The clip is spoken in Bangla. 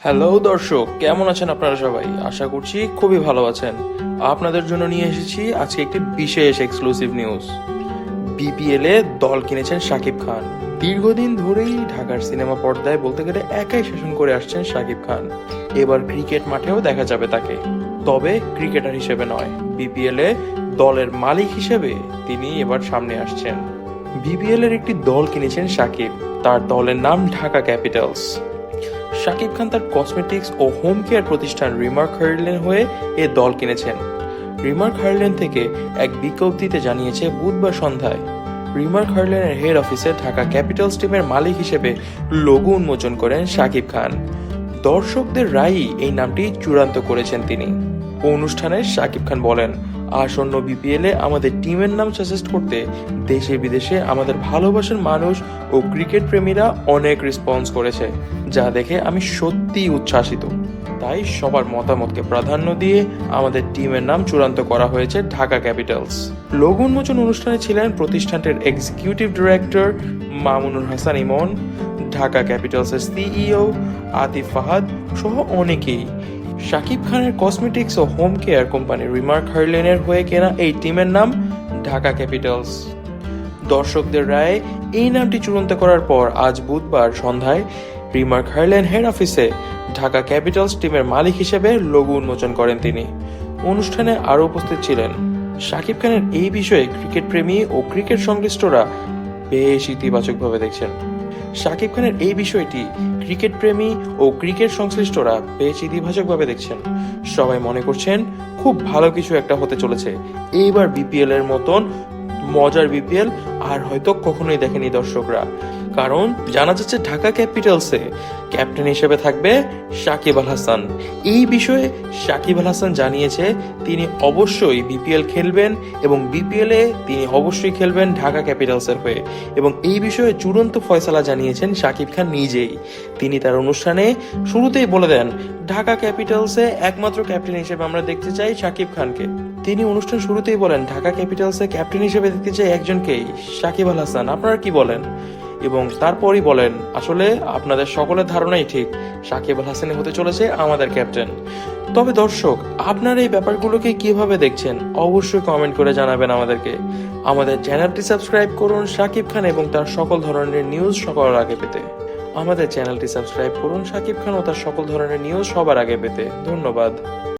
হ্যালো দর্শক, কেমন আছেন আপনারা সবাই? আশা করছি খুবই ভালো আছেন। আপনাদের জন্য নিয়ে এসেছি আজকে একটি বিশেষ এক্সক্লুসিভ নিউজ। বিপিএল এ দল কিনেছেন শাকিব খান। দীর্ঘদিন ধরেই ঢাকার সিনেমা পর্দায় বলতে গেলে একাই শাসন করে আসছেন শাকিব খান। এবার ক্রিকেট মাঠেও দেখা যাবে তাকে, তবে ক্রিকেটার হিসেবে নয়, বিপিএল এ দলের মালিক হিসেবে তিনি এবার সামনে আসছেন। বিপিএল এর একটি দল কিনেছেন শাকিব, তার দলের নাম ঢাকা ক্যাপিটালস। শাকিব খান তার কসমেটিক্স ও হোম কেয়ার প্রতিষ্ঠান রিমার্ক হার্লেন হয়ে এ দল কিনেছেন। রিমার্ক হার্লেন থেকে এক বিজ্ঞপ্তিতে জানিয়েছে বুধবার সন্ধ্যায় রিমার্ক হার্লেনের হেড অফিসে ঢাকা ক্যাপিটালস টিমের মালিক হিসেবে লোগো উন্মোচন করেন শাকিব খান। দর্শকদের রায়ই এই নামটি চূড়ান্ত করেছেন তিনি। অনুষ্ঠানে শাকিব খান বলেন, আসন্ন বিপিএল এ আমাদের টিমের নাম সাজেস্ট করতে দেশে বিদেশে আমাদের ভালোবাসার মানুষ ও ক্রিকেট প্রেমীরা অনেক রেসপন্স করেছে, যা দেখে আমি সত্যিই উচ্ছ্বাসিত। তাই সবার মতামতকে প্রাধান্য দিয়ে আমাদের টিমের নাম চূড়ান্ত করা হয়েছে ঢাকা ক্যাপিটালস। লোগো উন্মোচন অনুষ্ঠানে ছিলেন প্রতিষ্ঠানটির এক্সিকিউটিভ ডিরেক্টর মামুনুর হাসান ইমন, ঢাকা ক্যাপিটালসের সিইও আতিফ ফাহাদ সহ অনেকেই। শাকিব খানের কসমেটিক্স ও হোম কেয়ার কোম্পানি রিমার্ক হার্লেনের হয়ে কেনা এই টিমের নাম ঢাকা ক্যাপিটালস। দর্শকদের রায়ে এই নামটি চূড়ান্ত করার পর আজ বুধবার সন্ধ্যায় রিমার্ক হার্লেন হেড অফিসে ঢাকা ক্যাপিটালস টিমের মালিক হিসেবে লোগো উন্মোচন করেন তিনি। অনুষ্ঠানে আরও উপস্থিত ছিলেন শাকিব খানের এই বিষয়ে ক্রিকেট প্রেমী ও ক্রিকেট সংশ্লিষ্টরা বেশ ইতিবাচকভাবে দেখছেন। শাকিব খানের এই বিষয়টি ক্রিকেট প্রেমী ও ক্রিকেট সংশ্লিষ্টরা বেশ ইতিবাচকভাবে দেখছেন। সবাই মনে করছেন খুব ভালো কিছু একটা হতে চলেছে। এইবার বিপিএল এর মতন মজার বিপিএল আর হয়তো কখনোই দেখেনি দর্শকরা, কারণ জানা যাচ্ছে ঢাকা ক্যাপিটালসে ক্যাপ্টেন হিসেবে থাকবে সাকিব আল হাসান। এই বিষয়ে সাকিব আল হাসান জানিয়েছে তিনি অবশ্যই বিপিএল খেলবেন এবং বিপিএল এ তিনি অবশ্যই খেলবেন ঢাকা ক্যাপিটালসের হয়ে, এবং এই বিষয়ে চূড়ান্ত ফয়সালা জানিয়েছেন সাকিব খান নিজেই। তিনি তার অনুষ্ঠানে শুরুতেই বলে দেন, ঢাকা ক্যাপিটালসে একমাত্র ক্যাপ্টেন হিসেবে আমরা দেখতে চাই সাকিব খানকে। তিনি অনুষ্ঠান শুরুতেই বলেন, ঢাকা ক্যাপিটালসে ক্যাপ্টেন হিসেবে দেখতে চাই একজনকেই, সাকিব আল হাসান, আপনারা কি বলেন? এবং তারপরই বলেন, আসলে আপনাদের সকলের ধারণাই ঠিক, সাকিব আল হাসানই হতে চলেছে আমাদের ক্যাপ্টেন। তবে দর্শক, আপনারা এই ব্যাপারগুলোকে কিভাবে দেখছেন অবশ্যই কমেন্ট করে জানাবেন আমাদেরকে। আমাদের চ্যানেলটি সাবস্ক্রাইব করুন সাকিব খান এবং তার সকল ধরনের নিউজ সবার আগে পেতে। আমাদের চ্যানেলটি সাবস্ক্রাইব করুন সাকিব খান ও তার সকল ধরনের নিউজ সবার আগে পেতে। ধন্যবাদ।